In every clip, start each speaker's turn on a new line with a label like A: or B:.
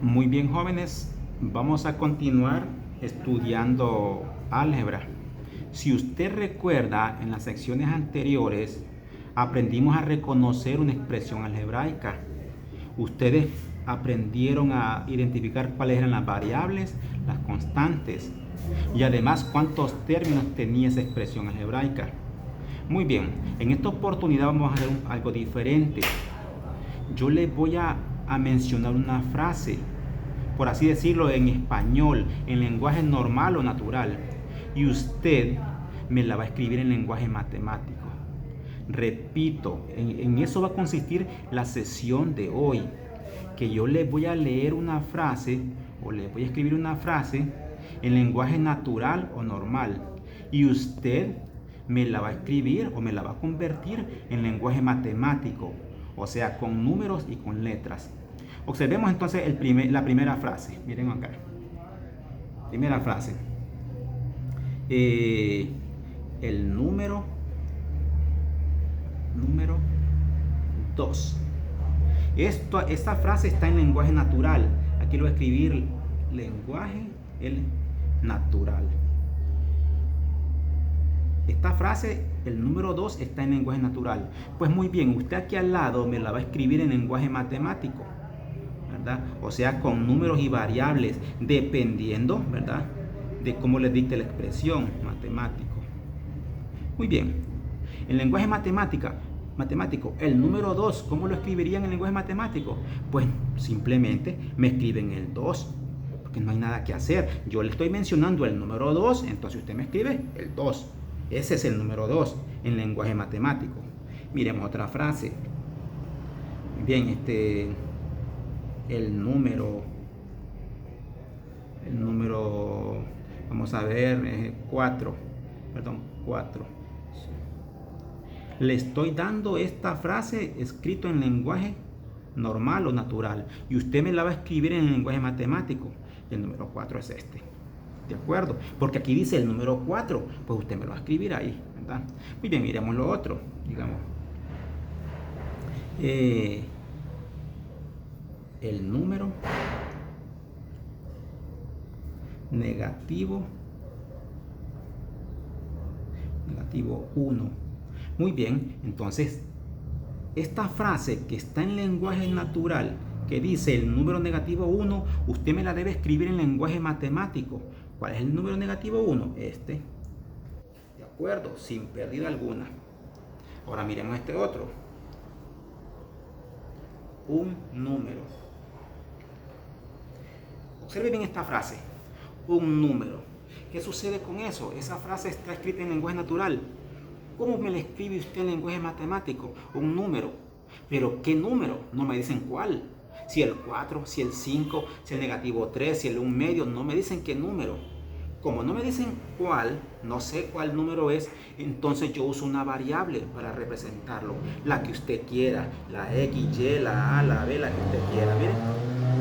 A: Muy bien, jóvenes, vamos a continuar estudiando álgebra. Si usted recuerda, en las secciones anteriores aprendimos a reconocer una expresión algebraica. Ustedes aprendieron a identificar cuáles eran las variables, las constantes y además cuántos términos tenía esa expresión algebraica. Muy bien, en esta oportunidad vamos a hacer algo diferente. Yo les voy a mencionar una frase, por así decirlo, en español, en lenguaje normal o natural, y usted me la va a escribir en lenguaje matemático. Repito, en eso va a consistir la sesión de hoy, que yo les voy a leer una frase o les voy a escribir una frase en lenguaje natural o normal, y usted me la va a escribir o me la va a convertir en lenguaje matemático, o sea, con números y con letras. Observemos entonces la primera frase. Miren acá. Primera frase. El número 2. Esta frase está en lenguaje natural. Aquí lo voy a escribir lenguaje natural. Esta frase, el número 2, está en lenguaje natural. Pues muy bien, usted aquí al lado me la va a escribir en lenguaje matemático, ¿verdad? O sea, con números y variables, dependiendo, ¿verdad?, de cómo le dicte la expresión matemático. Muy bien, en lenguaje matemático, el número 2, ¿cómo lo escribirían en lenguaje matemático? Pues simplemente me escriben el 2, porque no hay nada que hacer. Yo le estoy mencionando el número 2, entonces usted me escribe el 2. Ese es el número 2 en lenguaje matemático. Miremos otra frase. Bien, el número, vamos a ver, 4. Le estoy dando esta frase escrito en lenguaje normal o natural, y usted me la va a escribir en lenguaje matemático. Y el número 4 es este. ¿De acuerdo? Porque aquí dice el número 4, pues usted me lo va a escribir ahí, ¿verdad? Muy bien, miremos lo otro, digamos. El número negativo 1. Muy bien, entonces esta frase que está en lenguaje natural, que dice el número negativo 1, usted me la debe escribir en lenguaje matemático. ¿Cuál es el número negativo 1? Este. ¿De acuerdo? Sin pérdida alguna. Ahora miremos este otro. Un número. Observe bien esta frase. Un número. ¿Qué sucede con eso? Esa frase está escrita en lenguaje natural. ¿Cómo me la escribe usted en lenguaje matemático? Un número. ¿Pero qué número? No me dicen cuál. Si el 4, si el 5, si el negativo 3, si el 1 medio, no me dicen qué número. Como no me dicen cuál, no sé cuál número es, entonces yo uso una variable para representarlo. La que usted quiera, la X, Y, la A, la B, la que usted quiera. Miren,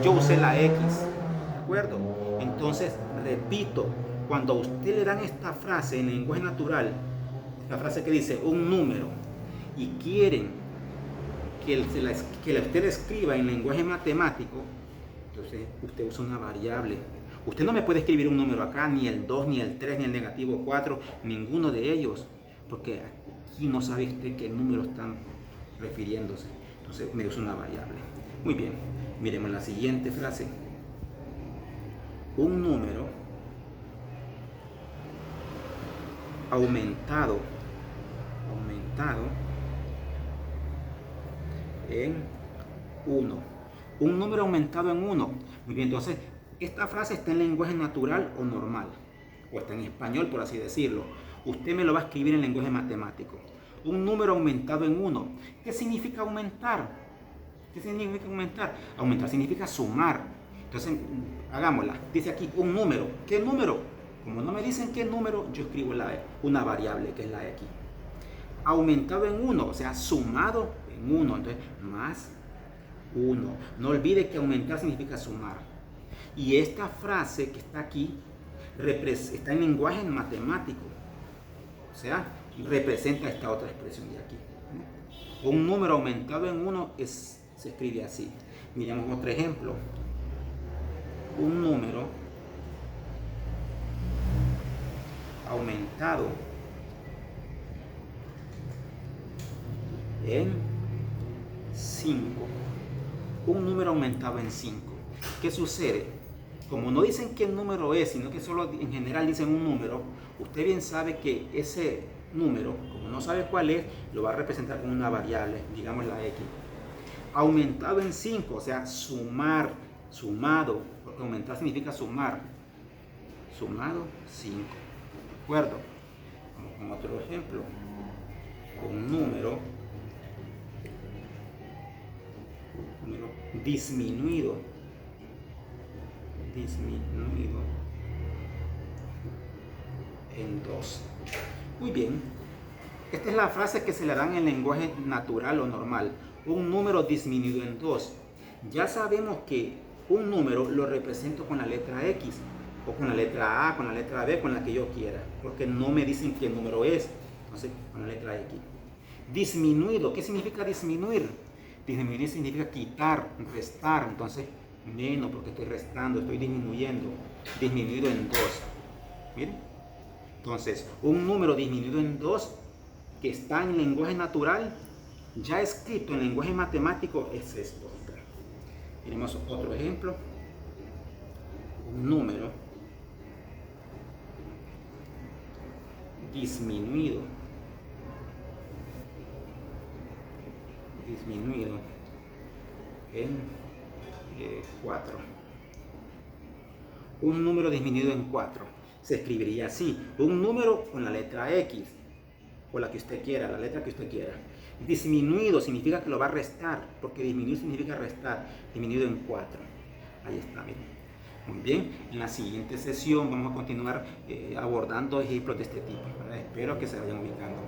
A: yo usé la X, ¿de acuerdo? Entonces, repito, cuando a usted le dan esta frase en lenguaje natural, la frase que dice un número, y quieren que usted escriba en lenguaje matemático, entonces usted usa una variable. Usted no me puede escribir un número acá, ni el 2, ni el 3, ni el negativo 4, ninguno de ellos, porque aquí no sabe usted qué número están refiriéndose. Entonces me usa una variable. Muy bien, miremos la siguiente frase. Un número aumentado en 1. Un número aumentado en 1. Muy bien, entonces esta frase está en lenguaje natural o normal, o está en español, por así decirlo. Usted me lo va a escribir en lenguaje matemático. Un número aumentado en 1. ¿Qué significa aumentar? ¿Qué significa aumentar? Aumentar significa sumar. Entonces, hagámosla. Dice aquí un número. ¿Qué número? Como no me dicen qué número, yo escribo una variable que es la X. Aumentado en 1, o sea, sumado en 1. Entonces, más 1. No olvide que aumentar significa sumar. Y esta frase que está aquí está en lenguaje matemático. O sea, representa esta otra expresión de aquí. Un número aumentado en 1 se escribe así. Miremos otro ejemplo. un número aumentado en 5. Un número aumentado en 5. ¿Qué sucede? Como no dicen qué número es, sino que solo en general dicen un número, usted bien sabe que ese número, como no sabe cuál es, lo va a representar con una variable, digamos la x. Aumentado en 5, o sea, sumar, sumado, porque aumentar significa sumar. Sumado 5. ¿De acuerdo? Vamos con otro ejemplo. Un número disminuido en 2. Muy bien, esta es la frase que se le da en el lenguaje natural o normal, un número disminuido en 2. Ya sabemos que un número lo represento con la letra X, o con la letra A, con la letra B, con la que yo quiera, porque no me dicen qué número es, entonces con la letra X. Disminuido, ¿qué significa disminuir? Disminuir significa quitar, restar, entonces menos porque estoy restando, estoy disminuyendo. Disminuido en 2. Miren. Entonces, un número disminuido en 2 que está en lenguaje natural, ya escrito en lenguaje matemático, es esto. Miremos otro ejemplo. Un número disminuido en 4. Un número disminuido en 4 se escribiría así: un número con la letra X, o la que usted quiera, la letra que usted quiera. Disminuido significa que lo va a restar, porque disminuir significa restar. Disminuido en 4. Ahí está, miren. Muy bien, en la siguiente sesión vamos a continuar abordando ejemplos de este tipo. Espero que se vayan ubicando.